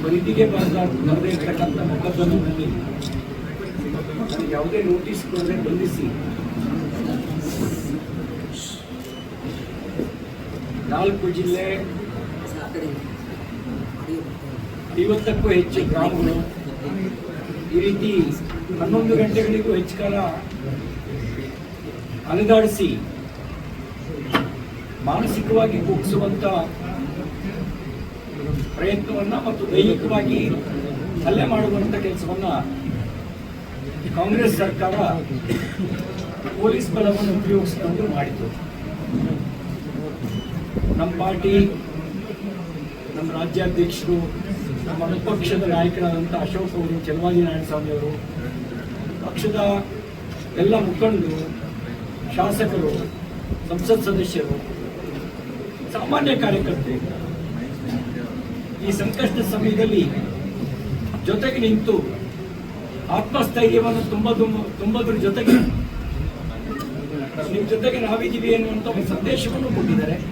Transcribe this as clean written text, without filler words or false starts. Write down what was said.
ಬರೀದಿಗೆ ಬರದೇ ಇರ್ತಕ್ಕಂಥ ಮೊಕದ್ದಮೆಯಲ್ಲಿ ಯಾವುದೇ ನೋಟಿಸ್ ಕೊಡದೆ ಬಂಧಿಸಿ 4 ಜಿಲ್ಲೆ 50ಕ್ಕೂ ಹೆಚ್ಚು ಗ್ರಾಮಗಳು ಈ ರೀತಿ 11 ಗಂಟೆಗಳಿಗೂ ಹೆಚ್ಚು ಕಾಲ ಅಲೆದಾಡಿಸಿ ಮಾನಸಿಕವಾಗಿ ಕುಗ್ಗಿಸುವಂತ ಪ್ರಯತ್ನವನ್ನ ಮತ್ತು ದೈಹಿಕವಾಗಿ ಹಲ್ಲೆ ಮಾಡುವಂತ ಕೆಲಸವನ್ನ ಕಾಂಗ್ರೆಸ್ ಸರ್ಕಾರ ಪೊಲೀಸ್ ಬಲವನ್ನು ಉಪಯೋಗಿಸಿಕೊಂಡು ಮಾಡಿತು. ನಮ್ಮ ಪಾರ್ಟಿ, ನಮ್ಮ ರಾಜ್ಯಾಧ್ಯಕ್ಷರು, ನಮ್ಮ ವಿಪಕ್ಷದ ನಾಯಕರಾದಂಥ ಅಶೋಕ್ ಅವರು, ಚಲವಾದಿ ನಾರಾಯಣಸ್ವಾಮಿ ಅವರು, ಪಕ್ಷದ ಎಲ್ಲ ಮುಖಂಡರು, ಶಾಸಕರು, ಸಂಸತ್ ಸದಸ್ಯರು, ಸಾಮಾನ್ಯ ಕಾರ್ಯಕರ್ತರು ಈ ಸಂಕಷ್ಟದ ಸಮಯದಲ್ಲಿ ಜೊತೆಗೆ ನಿಂತು ಆತ್ಮಸ್ಥೈರ್ಯವನ್ನು ತುಂಬೋದ್ರ ಜೊತೆಗೆ ನಿಮ್ಮ ಜೊತೆಗೆ ನಾವಿದ್ದೀವಿ ಎನ್ನುವಂಥ ಒಂದು ಸಂದೇಶವನ್ನು ಕೊಟ್ಟಿದ್ದಾರೆ.